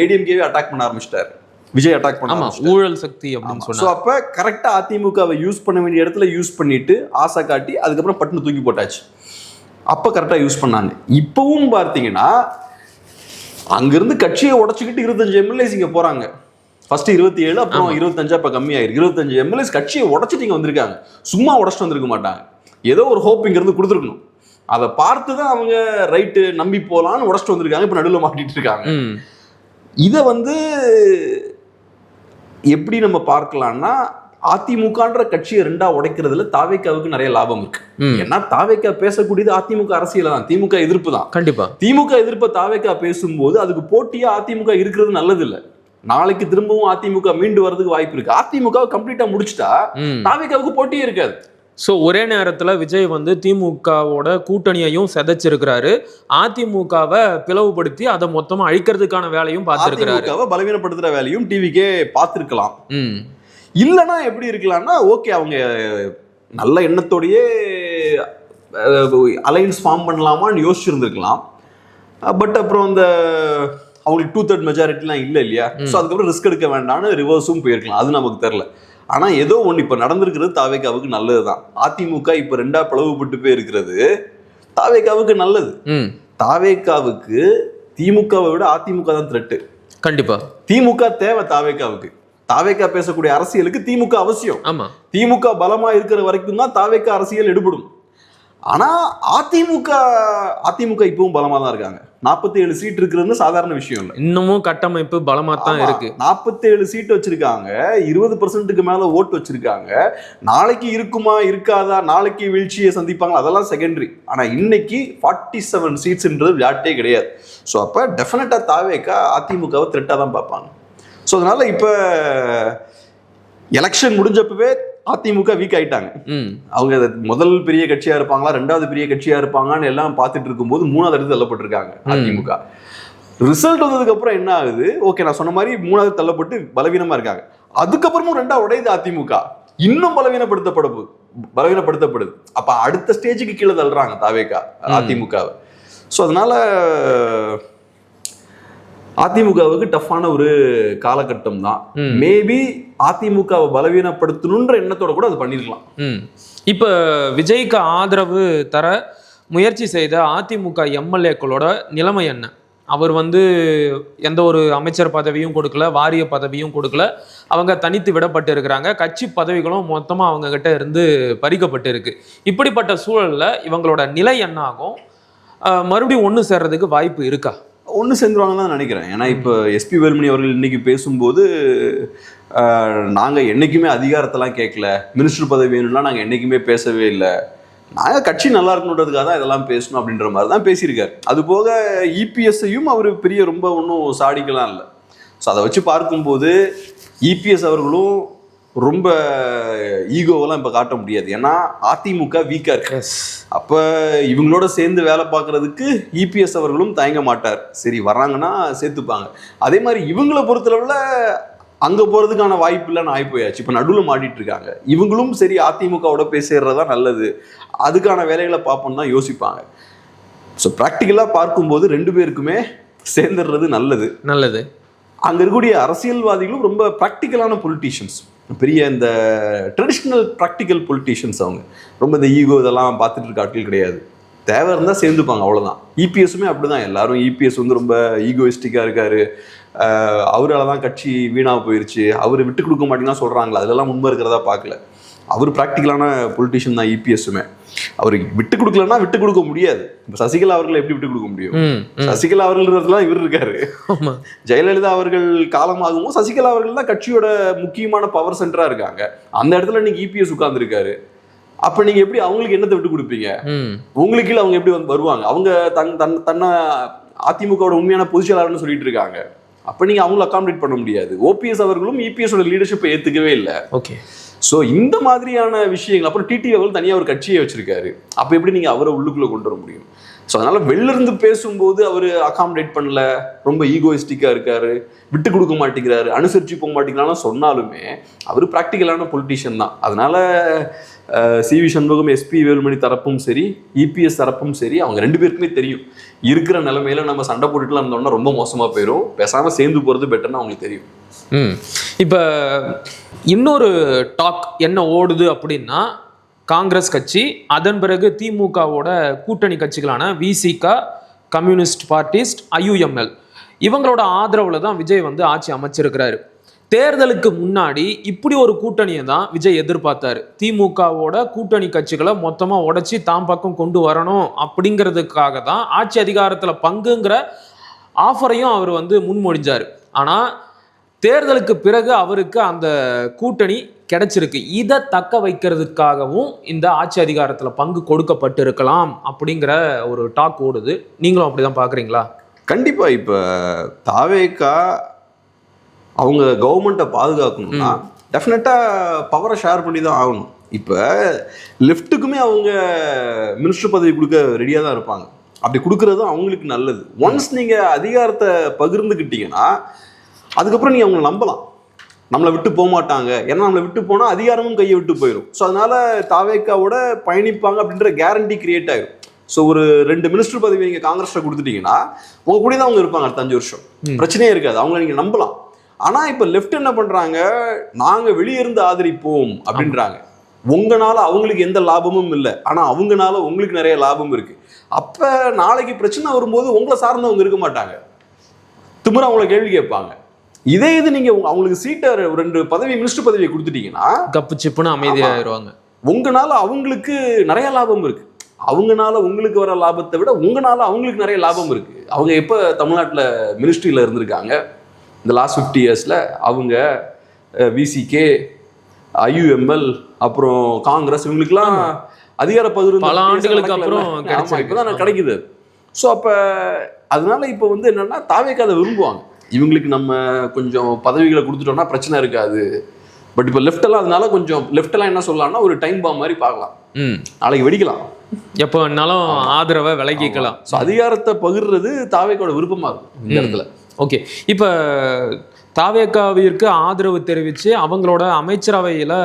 ஏடிஎம்கேவே அட்டாக் பண்ண ஆரம்பிச்சிட்டாரு, விஜய் அட்டாக் பண்ண ஊழல் சக்தி அப்படின்னு சொன்னா. அப்ப கரெக்டா அதிமுகவை யூஸ் பண்ண வேண்டிய இடத்துல யூஸ் பண்ணிட்டு ஆசை காட்டி அதுக்கப்புறம் பட்டுன்னு தூக்கி போட்டாச்சு. அப்ப கரெக்டா யூஸ் பண்ணாங்க. இப்பவும் பார்த்தீங்கன்னா அங்கிருந்து கட்சியை உடச்சுக்கிட்டு 25 எம்எல்ஏஸ் இங்க போறாங்க. ஃபர்ஸ்ட் 27, அப்புறம் 25 இப்ப கம்மியாயிருக்கு. 25 எம்எல்ஏஸ் கட்சியை உடச்சிட்டு இங்க வந்திருக்காங்க. சும்மா உடச்சிட்டு வந்திருக்க மாட்டாங்க, ஏதோ ஒரு ஹோப் இங்க இருந்து கொடுத்துருக்கணும். அதை பார்த்துதான் அவங்க ரைட்டு நம்பி போலான்னு உடச்சிட்டு வந்திருக்காங்க. இப்ப நடுவில் மாட்டிட்டு இருக்காங்க. இதை வந்து எப்படி நம்ம பார்க்கலாம்னா, அதிமுகன்ற கட்சியை 2ஆ உடைக்கிறதுல தாவேக்காவுக்கு நிறைய லாபம் இருக்கு. ஏன்னா தாவேக்கா பேசக்கூடியது அதிமுக அரசியல தான், திமுக எதிர்ப்பு தான். கண்டிப்பா திமுக எதிர்ப்பை தாவேக்கா பேசும்போது அதுக்கு போட்டியா அதிமுக இருக்கிறது நல்லது இல்ல. நாளைக்கு திரும்பவும் அதிமுக மீண்டு வர்றதுக்கு வாய்ப்பு இருக்கு. அதிமுக கம்ப்ளீட்டா முடிச்சுட்டா தாவேக்காவுக்கு போட்டியே இருக்காது. ஸோ ஒரே நேரத்தில் விஜய் வந்து திமுகவோட கூட்டணியையும் செதைச்சிருக்கிறாரு, அதிமுகவை பிளவுபடுத்தி அதை மொத்தமாக அழிக்கிறதுக்கான வேலையும் பார்த்துருக்கிறாரு. பலவீனப்படுத்துற வேலையும் டிவிக்கே பார்த்துருக்கலாம். இல்லைன்னா எப்படி இருக்கலாம்னா, ஓகே அவங்க நல்ல எண்ணத்தோடையே அலைன்ஸ் ஃபார்ம் பண்ணலாமான்னு யோசிச்சிருந்துருக்கலாம். பட் அப்புறம் அந்த அவங்களுக்கு 2/3 மெஜாரிட்டிலாம் இல்லை இல்லையா, ஸோ அதுக்கப்புறம் ரிஸ்க் எடுக்க வேண்டாம்னு ரிவர்ஸும் போயிருக்கலாம். அது நமக்கு தெரில. ஆனால் ஏதோ ஒன்று இப்போ நடந்திருக்கிறது தாவேகாவுக்கு நல்லது தான். அதிமுக இப்போ 2ஆ பிளவுபட்டு போயிருக்கிறது தாவேகாவுக்கு நல்லது. தாவேகாவுக்கு திமுகவை விட அதிமுக தான் த்ரெட்டு. கண்டிப்பா திமுக தேவை தாவேகாவுக்கு. தாவேகா பேசக்கூடிய அரசியலுக்கு திமுக அவசியம். ஆமா, திமுக பலமா இருக்கிற வரைக்கும் தான் தாவேகா அரசியல் எடுபடும். ஆனா அதிமுக இப்பவும் பலமா தான் இருக்காங்க. 47 சீட் இருக்கிறது சாதாரண விஷயம் இல்லை. இன்னமும் கட்டமைப்பு பலமா தான் இருக்கு. 47 சீட் வச்சிருக்காங்க, 20% மேல ஓட்டு வச்சிருக்காங்க. நாளைக்கு இருக்குமா இருக்காதா, நாளைக்கு வீழ்ச்சியை சந்திப்பாங்க, அதெல்லாம் செகண்டரி. ஆனா இன்னைக்கு 47 சீட்ஸ்ன்றது விளையாட்டே கிடையாது. ஸோ அப்ப டெஃபினட்டா தாவேகா அதிமுகவை த்ரெட்டா தான் பார்ப்பாங்க. ஸோ அதனால இப்ப எலெக்ஷன் முடிஞ்சப்பவே அதிமுக வீக் ஆயிட்டாங்க. அவங்க முதல் பெரிய கட்சியா இருப்பாங்களா, 2வது பெரிய கட்சியா இருப்பாங்கன்னு எல்லாம் பார்த்துட்டு இருக்கும்போது 3வது இடத்துல தள்ளப்பட்டிருக்காங்க அதிமுக. ரிசல்ட் வந்ததுக்கு அப்புறம் என்ன ஆகுது, ஓகே நான் சொன்ன மாதிரி 3வது தள்ளப்பட்டு பலவீனமா இருக்காங்க. அதுக்கப்புறமும் 2ஆ உடையுது அதிமுக, இன்னும் பலவீனப்படுத்தப்படுது. அப்ப அடுத்த ஸ்டேஜுக்கு கீழே தள்ளுறாங்க தாவேகா அதிமுகவை. ஸோ அதனால அதிமுகவுக்கு டஃப்பான ஒரு காலகட்டம் தான். மேபி அதிமுகவை பலவீனப்படுத்தணுன்ற எண்ணத்தோட கூட அது பண்ணிருக்கலாம். இப்ப விஜய்க்கு ஆதரவு தர முயற்சி செய்த அதிமுக எம்எல்ஏக்களோட நிலைமை என்ன? அவர் எந்த ஒரு அமைச்சர் பதவியும் கொடுக்கல, வாரிய பதவியும் கொடுக்கல, அவங்க தனித்து விடப்பட்டு இருக்கிறாங்க. கட்சி பதவிகளும் மொத்தமா அவங்க கிட்ட இருந்து பறிக்கப்பட்டு இருக்கு. இப்படிப்பட்ட சூழல்ல இவங்களோட நிலை என்ன ஆகும்? மறுபடியும் ஒன்று சேர்றதுக்கு வாய்ப்பு இருக்கா? ஒன்று சேர்ந்துருவாங்கன்னு தான் நினைக்கிறேன். ஏன்னா இப்போ எஸ்பி வேலுமணி அவர்கள் இன்னைக்கு பேசும்போது நாங்கள் என்றைக்குமே அதிகாரத்தெல்லாம் கேட்கல, மினிஸ்டர் பதவி வேணும்லாம் நாங்கள் என்றைக்குமே பேசவே இல்லை, நாங்கள் கட்சி நல்லா இருக்கணுன்றதுக்காக தான் இதெல்லாம் பேசணும் அப்படின்ற மாதிரி தான் பேசியிருக்காரு. அது போக இபிஎஸ்ஸையும் அவர் பெரிய ரொம்ப ஒன்றும் சாடிக்கலாம் இல்லை. ஸோ அதை வச்சு பார்க்கும்போது இபிஎஸ் அவர்களும் ரொம்ப ஈகோவெல்லாம் இப்போ காட்ட முடியாது. ஏன்னா அதிமுக வீக்காக இருக்கு. அப்போ இவங்களோட சேர்ந்து வேலை பார்க்கறதுக்கு இபிஎஸ் அவர்களும் தயங்க மாட்டார். சரி வர்றாங்கன்னா சேர்த்துப்பாங்க. அதே மாதிரி இவங்களை பொறுத்தளவில் அங்கே போகிறதுக்கான வாய்ப்பு இல்லைன்னு ஆகி போயாச்சு. இப்போ நடுவில் மாட்டிட்டு இருக்காங்க. இவங்களும் சரி அதிமுகவோட போய் சேர்றதா நல்லது, அதுக்கான வேலைகளை பார்ப்போம்னு தான் யோசிப்பாங்க. ஸோ ப்ராக்டிக்கலாக பார்க்கும்போது 2 பேருக்குமே சேர்ந்துடுறது நல்லது. அங்கே இருக்கக்கூடிய அரசியல்வாதிகளும் ரொம்ப ப்ராக்டிக்கலான பொலிட்டீஷியன்ஸ், பெரிய இந்த ட்ரெடிஷ்னல் ப்ராக்டிக்கல் பொலிட்டீஷியன்ஸ். அவங்க ரொம்ப இந்த ஈகோ இதெல்லாம் பார்த்துட்டு இருக்க ஆட்கள் கிடையாது. தேவை இருந்தால் சேர்ந்துப்பாங்க, அவ்வளோதான். இபிஎஸ்ஸுமே அப்படிதான். எல்லாரும் இபிஎஸ் ரொம்ப ஈகோயிஸ்டிக்காக இருக்காரு, அவரால் தான் கட்சி வீணாக போயிடுச்சு, அவர் விட்டு கொடுக்க மாட்டேங்கன்னா சொல்கிறாங்களா, அதெல்லாம் உண்மை இருக்கிறதா பார்க்கல. அவர் ப்ராக்டிக்கலான பொலிட்டீஷியன் தான் இபிஎஸ்ஸுமே. அவருக்கு விட்டு கொடுக்கலன்னா விட்டு கொடுக்க முடியாது. இப்போ சசிகலா அவர்களை எப்படி விட்டு கொடுக்க முடியும்? சசிகலா அவர்கள்லாம் இவர் இருக்காரு. ஜெயலலிதா அவர்கள் காலமாகவும் சசிகலா அவர்கள் தான் கட்சியோட முக்கியமான பவர் சென்டரா இருக்காங்க. அந்த இடத்துல இன்னைக்கு இபிஎஸ் உட்கார்ந்துருக்காரு. அப்ப நீங்க எப்படி அவங்களுக்கு என்னத்தை விட்டு கொடுப்பீங்க? உங்களுக்கு கீழே அவங்க எப்படி வருவாங்க? அவங்க தன்னை அதிமுகவோட உண்மையான பொதுச்செயலாளர்னு சொல்லிட்டு இருக்காங்க. அப்ப நீங்க அவங்களை அகாமடேட் பண்ண முடியாது. ஓபிஎஸ் அவர்களும் இபிஎஸோட லீடர்ஷிப்பை ஏத்துக்கவே இல்லை. ஓகே. ஸோ இந்த மாதிரியான விஷயங்கள். அப்புறம் டிடிவி அவர்கள் தனியாக ஒரு கட்சியை வச்சிருக்காரு. அப்போ எப்படி நீங்கள் அவரை உள்ளுக்குள்ளே கொண்டு வர முடியும்? ஸோ அதனால வெளிலிருந்து பேசும்போது அவர் அகாமடேட் பண்ணல, ரொம்ப ஈகோயிஸ்டிக்காக இருக்காரு, விட்டு கொடுக்க மாட்டேங்கிறாரு, அனுசரித்து போக மாட்டேங்கிறான்னு சொன்னாலுமே அவர் ப்ராக்டிக்கலான பொலிட்டீஷியன் தான். அதனால சிவி சண்முகம், எஸ்பி வேலுமணி தரப்பும் சரி, இபிஎஸ் தரப்பும் சரி, அவங்க 2 பேருக்குமே தெரியும் இருக்கிற நிலைமையில நம்ம சண்டை போட்டுட்டுலாம் இருந்தோம்னா ரொம்ப மோசமாக போயிடும், பேசாமல் சேர்ந்து போகிறது பெட்டர்னு அவங்களுக்கு தெரியும். இப்போ இன்னொரு டாக் என்ன ஓடுது அப்படின்னா, காங்கிரஸ் கட்சி, அதன் பிறகு திமுகவோட கூட்டணி கட்சிகளான விசிக, கம்யூனிஸ்ட் பார்ட்டிஸ்ட், ஐயுஎம்எல், இவங்களோட ஆதரவில் தான் விஜய் ஆட்சி அமைச்சிருக்கிறாரு. தேர்தலுக்கு முன்னாடி இப்படி ஒரு கூட்டணியை தான் விஜய் எதிர்பார்த்தாரு. திமுகவோட கூட்டணி கட்சிகளை மொத்தமாக உடைச்சி தாம் பக்கம் கொண்டு வரணும் அப்படிங்கிறதுக்காக தான் ஆட்சி அதிகாரத்தில் பங்குங்கிற ஆஃபரையும் அவர் முன்மொழிஞ்சார். ஆனால் தேர்தலுக்கு பிறகு அவருக்கு அந்த கூட்டணி கிடைச்சிருக்கு. இதை தக்க வைக்கிறதுக்காகவும் இந்த ஆட்சி அதிகாரத்தில் பங்கு கொடுக்கப்பட்டு இருக்கலாம் அப்படிங்கிற ஒரு டாக் ஓடுது. நீங்களும் அப்படிதான் பார்க்குறீங்களா? கண்டிப்பாக. இப்போ தாவேகா அவங்க கவர்மெண்ட்டை பாதுகாக்கணும்னா டெஃபினட்டாக பவரை ஷேர் பண்ணி தான் ஆகணும். இப்போ லெஃப்ட்டுக்குமே அவங்க மினிஸ்டர் பதவி கொடுக்க ரெடியாக தான் இருப்பாங்க. அப்படி கொடுக்கறது அவங்களுக்கு நல்லது. ஒன்ஸ் நீங்கள் அதிகாரத்தை பகிர்ந்துக்கிட்டீங்கன்னா அதுக்கப்புறம் நீங்கள் அவங்களை நம்பலாம். நம்மளை விட்டு போக மாட்டாங்க. ஏன்னா நம்மளை விட்டு போனா அதிகாரமும் கையை விட்டு போயிடும். ஸோ அதனால தாவேக்காவோட பயணிப்பாங்க அப்படின்ற கேரண்டி கிரியேட் ஆயிடும். ஸோ ஒரு 2 மினிஸ்டர் பதவி நீங்க காங்கிரஸ்ல கொடுத்துட்டீங்கன்னா உங்க கூட தான் அவங்க இருப்பாங்க அடுத்த 5 வருஷம். பிரச்சனையே இருக்காது, அவங்கள நீங்க நம்பலாம். ஆனா இப்ப லெஃப்ட் என்ன பண்றாங்க, நாங்க வெளியிருந்து ஆதரிப்போம் அப்படின்றாங்க. உங்களால அவங்களுக்கு எந்த லாபமும் இல்லை, ஆனா அவங்கனால உங்களுக்கு நிறைய லாபம் இருக்கு. அப்ப நாளைக்கு பிரச்சனை வரும்போது உங்களை சார்ந்தவங்க இருக்க மாட்டாங்க, திமிரா அவங்களை கேள்வி கேட்பாங்க. இதே இது நீங்க அவங்களுக்கு சீட்டை 2 பதவி மினிஸ்டர் பதவியை கொடுத்துட்டீங்கன்னா கப்பு சிப்புன்னு அமைதியாயிருவாங்க. உங்களால அவங்களுக்கு நிறைய லாபம் இருக்கு. அவங்கனால உங்களுக்கு வர லாபத்தை விட உங்களால அவங்களுக்கு நிறைய லாபம் இருக்கு. அவங்க எப்ப தமிழ்நாட்டில் மினிஸ்ட்ரியில இருந்திருக்காங்க இந்த லாஸ்ட் 50 இயர்ஸ்ல? அவங்க விசிகே, IUML, அப்புறம் காங்கிரஸ், இவங்களுக்குலாம் அதிகார பகிர்வு பல ஆண்டுகளுக்கு அப்புறம் இப்பதான் கிடைக்குது. ஸோ அப்ப அதனால இப்ப வந்து என்னன்னா தாவேக்கா அதை விரும்புவாங்க. இவங்களுக்கு நம்ம கொஞ்சம் பதவிகளை கொடுத்துட்டோம்னா பிரச்சனை இருக்காது. பட் இப்போ லெஃப்ட் எல்லாம் அதனால கொஞ்சம் லெஃப்ட் எல்லாம் என்ன சொல்லலாம்னா ஒரு டைம் பாம் மாதிரி பார்க்கலாம், நாளைக்கு வெடிக்கலாம், எப்போ வேணாலும் ஆதரவை விலகிக்கலாம். ஸோ அதிகாரத்தை பகிர்றது தாவேக்காவோட விருப்பமா இருக்கும் இந்த இடத்துல. ஓகே, இப்போ தாவேக்காவிற்கு ஆதரவு தெரிவித்து அவங்களோட அமைச்சரவையில்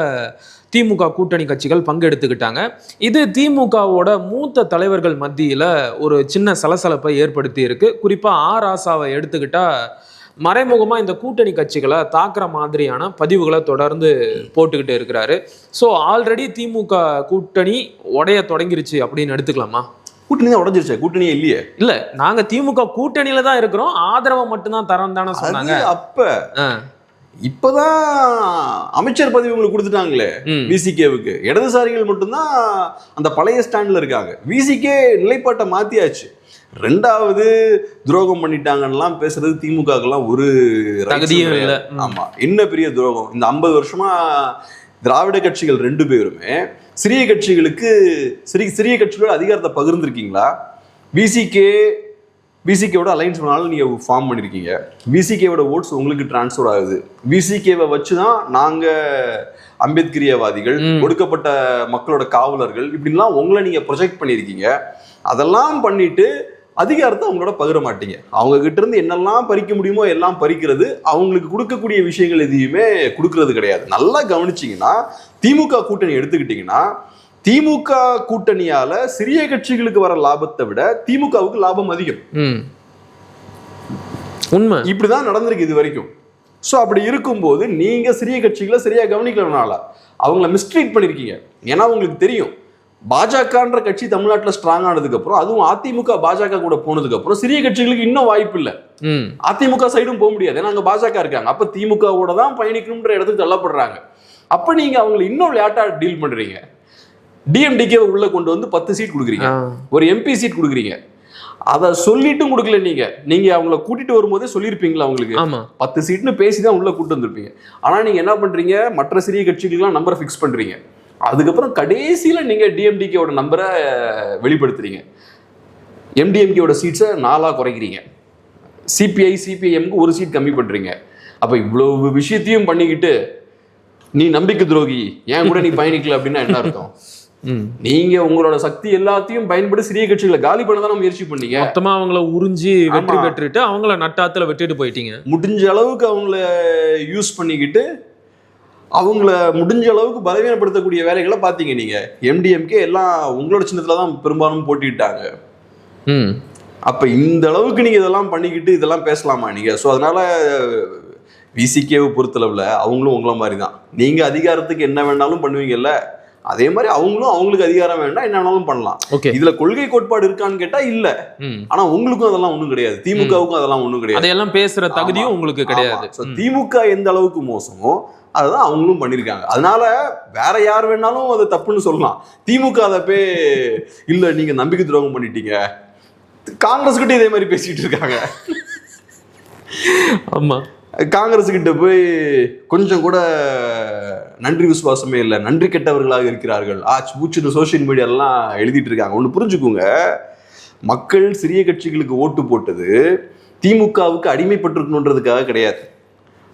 திமுக கூட்டணி கட்சிகள் பங்கெடுத்துக்கிட்டாங்க. இது திமுகவோட மூத்த தலைவர்கள் மத்தியில் ஒரு சின்ன சலசலப்பை ஏற்படுத்தி இருக்கு. குறிப்பாக ஆ ராசாவை எடுத்துக்கிட்டா மறைமுகமாக இந்த கூட்டணி கட்சிகளை தாக்குற மாதிரியான பதிவுகளை தொடர்ந்து போட்டுக்கிட்டு இருக்கிறாரு. ஸோ ஆல்ரெடி திமுக கூட்டணி உடைய தொடங்கிருச்சு அப்படின்னு எடுத்துக்கலாமா? கூட்டணி தான் உடஞ்சிருச்சு, கூட்டணியே இல்லையே. இல்ல, நாங்க திமுக கூட்டணியில தான் இருக்கிறோம், ஆதரவை மட்டும்தான் தரம் தானே சொன்னாங்க. அப்ப இப்பதான் அமைச்சர் பதவி உங்களுக்கு கொடுத்துட்டாங்களே விசிகேவுக்கு. இடதுசாரிகள் மட்டும்தான் அந்த பழைய ஸ்டாண்ட்ல இருக்காங்க. விசிகே நிலைப்பாட்டை மாத்தியாச்சு. 2வது துரோகம் பண்ணிட்டாங்கலாம் பேசுறது திமுகலாம் ஒரு தகுதியும் இல்லை. ஆமா, என்ன பெரிய துரோகம். இந்த 50 வருஷமா திராவிட கட்சிகள் 2 பேருமே சிறிய கட்சிகளுக்கு சிறிய கட்சிகளோட அதிகாரத்தை பகிர்ந்துருக்கீங்களா? விசிகேவோட அலைன்ஸ் பண்ணாலும் நீங்க ஃபார்ம் பண்ணிருக்கீங்க. விசிகேவோட ஓட்ஸ் உங்களுக்கு டிரான்ஸ்ஃபர் ஆகுது. விசிகேவை வச்சுதான் நாங்க அம்பேத்கரியவாதிகள், ஒடுக்கப்பட்ட மக்களோட காவலர்கள் இப்படின்லாம் உங்களை நீங்க ப்ரொஜெக்ட் பண்ணியிருக்கீங்க. அதெல்லாம் பண்ணிட்டு அதிகாரத்தை அவங்களோட பகிர மாட்டீங்க. அவங்க கிட்ட இருந்து என்னெல்லாம் பறிக்க முடியுமோ எல்லாம் பறிக்கிறது, அவங்களுக்கு கொடுக்கக்கூடிய விஷயங்கள் எதையுமே கொடுக்கறது கிடையாது. நல்லா கவனிச்சிங்கன்னா திமுக கூட்டணி எடுத்துக்கிட்டீங்கன்னா திமுக கூட்டணியால சிறிய கட்சிகளுக்கு வர லாபத்தை விட திமுகவுக்கு லாபம் அதிகம். உண்மை, இப்படிதான் நடந்திருக்கு இது வரைக்கும். ஸோ அப்படி இருக்கும்போது நீங்க சிறிய கட்சிகளை சரியா கவனிக்கலனால அவங்கள மிஸ்ட்ரீட் பண்ணிருக்கீங்க. ஏன்னா உங்களுக்கு தெரியும் பாஜகன்ற கட்சி தமிழ்நாட்டில் ஸ்ட்ராங் ஆனதுக்கு அப்புறம், அதுவும் அதிமுக பாஜக கூட போனதுக்கு அப்புறம் சிறிய கட்சிகளுக்கு இன்னும் வாய்ப்பு இல்லை. அதிமுக சைடும் போக முடியாது, ஏன்னா அங்க பாஜக இருக்காங்க. அப்ப திமுகவோட தான் பயணிக்கணும்ன்ற இடத்துக்கு தள்ளப்படுறாங்க. அப்ப நீங்க அவங்களை இன்னும் லேட்டா டீல் பண்றீங்க. டிஎம்டிகே உள்ள கொண்டு வந்து 10 சீட் கொடுக்குறீங்க, ஒரு MP சீட் கொடுக்குறீங்க. அதை சொல்லிட்டும் கொடுக்கல. நீங்க அவங்கள கூட்டிட்டு வரும்போதே சொல்லியிருப்பீங்களா அவங்களுக்கு 10 சீட்னு பேசிதான் உள்ள கூட்டு வந்திருப்பீங்க. ஆனா நீங்க என்ன பண்றீங்க, மற்ற சிறிய கட்சிகளுக்கெல்லாம் நம்பரை ஃபிக்ஸ் பண்றீங்க. அதுக்கப்புறம் கடைசியில நீங்க டிஎம்டிகேவோட நம்பரை வெளிப்படுத்துறீங்க. MDMKவோட சீட்ஸை 4 குறைக்கிறீங்க. CPIMக்கு 1 சீட் கம்மி பண்றீங்க. அப்ப இவ்வளவு விஷயத்தையும் பண்ணிக்கிட்டு நீ நம்பிக்கை துரோகி, ஏன் கூட நீ பயணிக்கல அப்படின்னா என்ன அர்த்தம்? நீங்க உங்களோட சக்தி எல்லாத்தையும் பயன்படுத்தி சிறிய கட்சிகளை காலி பண்ண தான் முயற்சி பண்ணீங்க. மொத்தமா அவங்கள உறிஞ்சி வெற்றி பெற்றுட்டு அவங்கள நட்டாத்துல விட்டுட்டு போயிட்டீங்க. முடிஞ்ச அளவுக்கு அவங்கள யூஸ் பண்ணிக்கிட்டு அவங்கள முடிஞ்ச அளவுக்கு பலவீனப்படுத்தக்கூடிய வேலைகளை பார்த்தீங்க நீங்க. MDMK எல்லாம் உங்களோட சின்னத்துல தான் பெரும்பாலும் போட்டிட்டாங்க. அப்ப இந்த அளவுக்கு நீங்க இதெல்லாம் பண்ணிக்கிட்டு இதெல்லாம் பேசலாமா நீங்க? ஸோ அதனால விசிகேவை பொறுத்தளவுல அவங்களும் உங்களை மாதிரி தான். நீங்க அதிகாரத்துக்கு என்ன வேணாலும் பண்ணுவீங்கல்ல, அதே மாதிரி அவங்களும் அவங்களுக்கு அதிகாரம் வேண்டாம், என்ன வேணாலும் பண்ணலாம். இதுல கொள்கை கோட்பாடு இருக்கான்னு கேட்டா இல்ல. ஆனா உங்களுக்கும் அதெல்லாம் ஒண்ணும் கிடையாது, திமுகவுக்கும் அதெல்லாம் ஒண்ணும் கிடையாது. அதையெல்லாம் பேசுற தகுதியும் உங்களுக்கு கிடையாது. திமுக எந்த அளவுக்கு மோசமோ அதுதான் அவங்களும் பண்ணிருக்காங்க. அதனால வேற யார் வேணாலும் அது தப்புன்னு சொல்லலாம். திமுக அதை போய் இல்ல நீங்க நம்பிக்கை துரோகம் பண்ணிட்டீங்க, காங்கிரஸ் கிட்ட இதே மாதிரி பேசிட்டு இருக்காங்க. ஆமா, காங்கிரஸ் கிட்ட போய் கொஞ்சம் கூட நன்றி விசுவாசமே இல்லை, நன்றி கெட்டவர்களாக இருக்கிறார்கள் பூச்சிட்டு சோசியல் மீடியாலாம் எழுதிட்டு இருக்காங்க. ஒன்று புரிஞ்சுக்கோங்க, மக்கள் சிறிய கட்சிகளுக்கு ஓட்டு போட்டது திமுகவுக்கு அடிமைப்பட்டிருக்கணுன்றதுக்காக கிடையாது.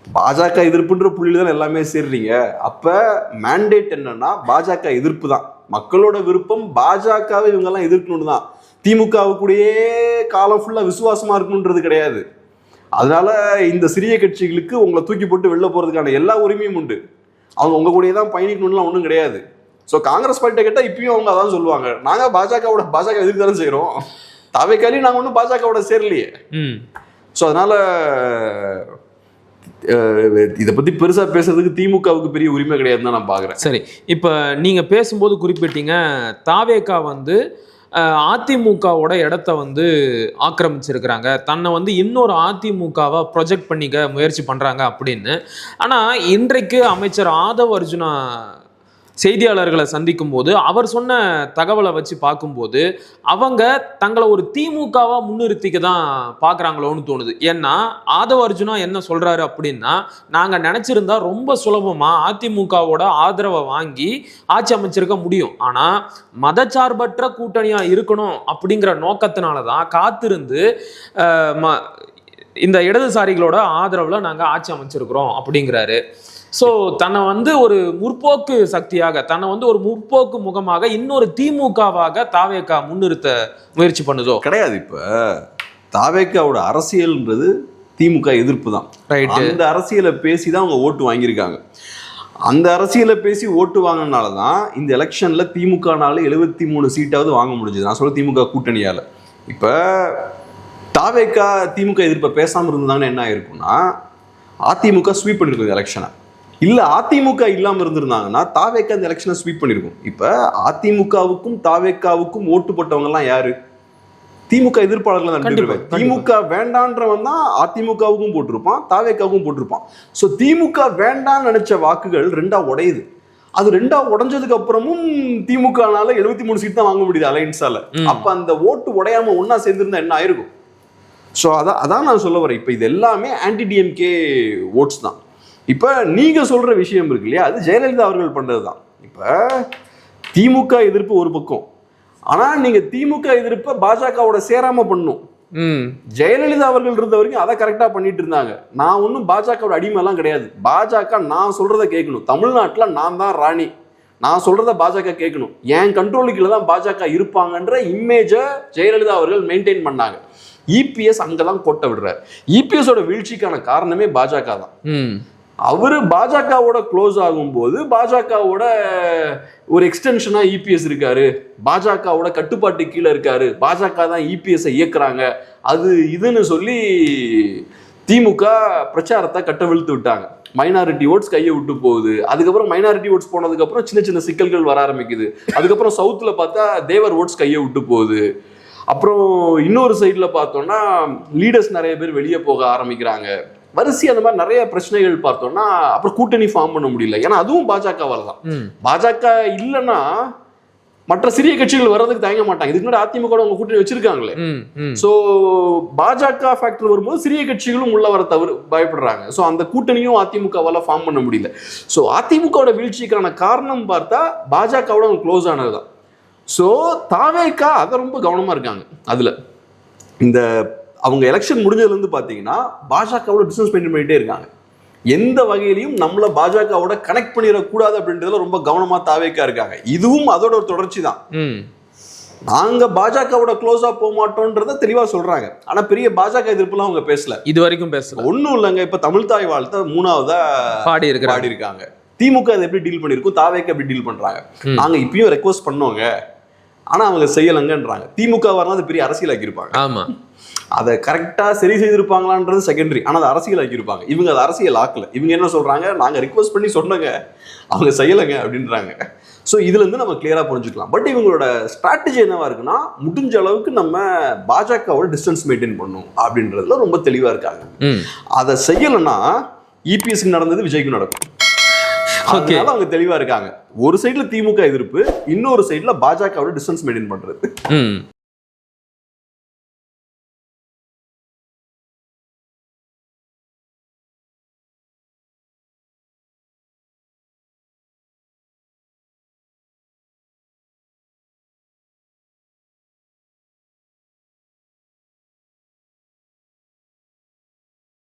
பாஜக எதிர்ப்புன்ற புள்ளியில தான் எல்லாமே சேர்றீங்க. அப்ப மேண்டேட் என்னன்னா பாஜக எதிர்ப்பு தான். மக்களோட விருப்பம் பாஜகவை இவங்கெல்லாம் எதிர்க்கணும்னு தான். திமுகவுக்குடையே காலம் ஃபுல்லா விசுவாசமா இருக்கணுன்றது கிடையாது. அதனால இந்த சிறிய கட்சிகளுக்கு உங்களை தூக்கி போட்டு வெளில போறதுக்கான எல்லா உரிமையும் உண்டு. அவங்க உங்க கூடயே தான் பயணிக்கணும்லாம் ஒன்றும் கிடையாது. ஸோ காங்கிரஸ் பார்ட்டியை கேட்டால் இப்பயும் அவங்க அதான் சொல்லுவாங்க, நாங்கள் பாஜக எதிர்த்து தானே செய்கிறோம், தாவேக்காலையும் நாங்கள் ஒன்றும் பாஜகவோட சேரலையே. ஸோ அதனால இதை பத்தி பெருசா பேசுறதுக்கு திமுகவுக்கு பெரிய உரிமை கிடையாதுன்னு தான் நான் பாக்குறேன். சரி, இப்ப நீங்க பேசும்போது குறிப்பிட்டீங்க தாவேகா வந்து அதிமுகவோட இடத்த வந்து ஆக்கிரமிச்சிருக்கிறாங்க, தன்னை இன்னொரு அதிமுகவா ப்ரொஜெக்ட் பண்ணிக்க முயற்சி பண்றாங்க அப்படின்னு. ஆனா இன்றைக்கு அமைச்சர் ஆதவ் அர்ஜுனா செய்தியாளர்களை சந்திக்கும் போது அவர் சொன்ன தகவலை வச்சு பார்க்கும்போது அவங்க தங்களை ஒரு திமுகவா முன்னிறுத்திக்க தான் பார்க்குறாங்களோன்னு தோணுது. ஏன்னா ஆதவ அர்ஜுனா என்ன சொல்றாரு அப்படின்னா, நாங்க நினைச்சிருந்தா ரொம்ப சுலபமா அதிமுகவோட ஆதரவை வாங்கி ஆட்சி அமைச்சிருக்க முடியும், ஆனா மதச்சார்பற்ற கூட்டணியா இருக்கணும் அப்படிங்கிற நோக்கத்தினாலதான் காத்திருந்து இந்த இடதுசாரிகளோட ஆதரவுல நாங்க ஆட்சி அமைச்சிருக்கிறோம் அப்படிங்கிறாரு. ஸோ தன்னை ஒரு முற்போக்கு சக்தியாக, தன்னை ஒரு முற்போக்கு முகமாக இன்னொரு திமுகவாக தாவேகா முன்னிறுத்த முயற்சி பண்ணுதோ? கிடையாது. இப்ப தாவேகாவோட அரசியல்ன்றது திமுக எதிர்ப்பு தான். அந்த அரசியலை பேசி தான் அவங்க ஓட்டு வாங்கியிருக்காங்க. அந்த அரசியலை பேசி ஓட்டு வாங்கினால தான் இந்த எலெக்ஷன்ல திமுகனால 73 சீட்டாவது வாங்க முடிஞ்சது. நான் சொல்ல திமுக கூட்டணியால. இப்ப தாவேகா திமுக எதிர்ப்பை பேசாம இருந்தாங்கன்னா என்ன ஆயிருக்கும்னா, அதிமுக ஸ்வீப் பண்ணிருக்கும் எலெக்ஷனை. இல்ல அதிமுக இல்லாம இருந்திருந்தாங்கன்னா தாவேக்கா இந்த எலெக்ஷனை ஸ்வீப் பண்ணிருக்கும். இப்ப அதிமுகவுக்கும் தாவேக்காவுக்கும் ஓட்டு போட்டவங்க எல்லாம் யாரு? திமுக எதிர்ப்பாளர்கள் தான். திமுக வேண்டான்றவன் தான் அதிமுகவுக்கும் போட்டிருப்பான், தாவேக்காவுக்கும் போட்டிருப்பான். சோ திமுக வேண்டான்னு நினைச்ச வாக்குகள் ரெண்டா உடையுது. அது ரெண்டா உடைஞ்சதுக்கு அப்புறமும் திமுகனால 73 சீட் தான் வாங்க முடியுது அலையன்ஸால. அப்ப அந்த ஓட்டு உடையாம ஒன்னா சேர்ந்திருந்தா என்ன ஆயிருக்கும்? சோ அதான் நான் சொல்ல வரேன். இப்ப இது எல்லாமே ஆன்டி டிஎம்கே ஓட்ஸ் தான். இப்ப நீங்க சொல்ற விஷயம் இருக்கு இல்லையா, அது ஜெயலலிதா அவர்கள் பண்றதுதான். இப்ப திமுக எதிர்ப்பு ஒரு பக்கம், ஆனா நீங்க திமுக எதிர்ப்ப பாஜகவோட சேராம பண்ணும். ஜெயலலிதா அவர்கள் இருந்த வரைக்கும் அதை கரெக்டா பண்ணிட்டு இருந்தாங்க. நான் ஒன்னும் பாஜகவோட அடிமை எல்லாம் கிடையாது. பாஜக நான் சொல்றதை கேட்கணும். தமிழ்நாட்டுல நான் தான் ராணி, நான் சொல்றத பாஜக கேட்கணும், என் கண்ட்ரோலுக்குள்ள தான் பாஜக இருப்பாங்கன்ற இமேஜை ஜெயலலிதா அவர்கள் மெயின்டைன் பண்ணாங்க. இபிஎஸ் அங்கதான் கோட்டை விடுறாரு. இபிஎஸோட வீழ்ச்சிக்கான காரணமே பாஜக தான். அவரு பாஜகவோட க்ளோஸ் ஆகும்போது பாஜகவோட ஒரு எக்ஸ்டென்ஷனா இபிஎஸ் இருக்காரு, பாஜகவோட கட்டுப்பாட்டு கீழே இருக்காரு, பாஜக தான் இபிஎஸ் இயக்குறாங்க, அது இதுன்னு சொல்லி திமுக பிரச்சாரத்தை கட்டவிழ்த்து விட்டாங்க. மைனாரிட்டி ஓட்ஸ் கையை விட்டு போகுது. அதுக்கப்புறம் மைனாரிட்டி ஓட்ஸ் போனதுக்கு அப்புறம் சின்ன சின்ன சிக்கல்கள் வர ஆரம்பிக்குது. அதுக்கப்புறம் சவுத்துல பார்த்தா தேவர் ஓட்ஸ் கையை விட்டு போகுது. அப்புறம் இன்னொரு சைட்ல பார்த்தோம்னா லீடர்ஸ் நிறைய பேர் வெளியே போக ஆரம்பிக்கிறாங்க. வரிசை அந்த மாதிரி நிறைய பிரச்சனைகள் பார்த்தோம்னா அப்புறம் கூட்டணி ஃபார்ம் பண்ண முடியல. ஏன்னா அதுவும் பாஜகவால தான். பாஜக இல்லைன்னா மற்ற சிறிய கட்சிகள் வர்றதுக்கு தயங்க மாட்டாங்க. இதுக்கு முன்னாடி அதிமுக அவங்க கூட்டணி வச்சிருக்காங்களே. சோ பாஜக ஃபேக்டர் வரும்போது சிறிய கட்சிகளும் உள்ள வர பயப்படுறாங்க. சோ அந்த கூட்டணியும் அதிமுகவால ஃபார்ம் பண்ண முடியல. சோ அதிமுகவோட வீழ்ச்சிக்கான காரணம் பார்த்தா பாஜகவோட அவங்க க்ளோஸ் ஆனதுதான். சோ தாவேகா அதை ரொம்ப கவனமா இருக்காங்க. அதுல இந்த அவங்க எலெக்ஷன் முடிஞ்சதுல இருந்து பாத்தீங்கன்னா பாஜகவோட டிஸ்டன்ஸ் மெயின்டைன் பண்ணிட்டே இருக்காங்க. எந்த வகையிலையும் நம்மள பாஜகவோட கனெக்ட் பண்ணிடக்கூடாது அப்படின்றதுல ரொம்ப கவனமா தாவேக்கா இருக்காங்க. இதுவும் அதோட ஒரு தொடர்ச்சி தான். நாங்க பாஜகவோட க்ளோஸா போக மாட்டோம்ன்றத தெளிவா சொல்றாங்க. ஆனா பெரிய பாஜக எதிர்ப்புலாம் அவங்க பேசல, இது வரைக்கும் பேசல. ஒன்னும் இல்லைங்க. இப்ப தமிழ் தாய் வாழ்த்த 3ஆவதா பாடி இருக்காங்க. திமுக அதை எப்படி டீல் பண்ணிருக்கும், தாவேக்கா எப்படி டீல் பண்றாங்க. நாங்க இப்பயும் ரெக்வஸ்ட் பண்ணோங்க, ஆனா அவங்க செய்யலங்கன்றாங்க. திமுக வரலாம் அது பெரிய அரசியலாக்கி இருப்பாங்க. ஆமா, அதை கரெக்டா சரி செய்திருப்பாங்களான்றது செகண்டரி. ஆனா அதை அரசியலாக்கி இருப்பாங்க. இவங்க அதை அரசியல் ஆக்கல. இவங்க என்ன சொல்றாங்க, நாங்க ரிக்வஸ்ட் பண்ணி சொன்னோங்க, அவங்க செய்யலைங்க அப்படின்றாங்க. ஸோ இதுல இருந்து நம்ம கிளியரா புரிஞ்சுக்கலாம். பட் இவங்களோட ஸ்ட்ராட்டஜி என்னவா இருக்குன்னா, முடிஞ்ச அளவுக்கு நம்ம பாஜகவோட டிஸ்டன்ஸ் மெயின்டைன் பண்ணும் அப்படின்றதுல ரொம்ப தெளிவா இருக்காங்க. அதை செய்யலைன்னா இபிஎஸ்க்கு நடந்தது விஜய்க்கு நடக்கும். அதனால அவங்க தெளிவா இருக்காங்க. ஒரு சைடுல திமுக எதிர்ப்பு, இன்னொரு சைடுல பாஜகவோட டிஸ்டன்ஸ் மெயின்டைன் பண்றது.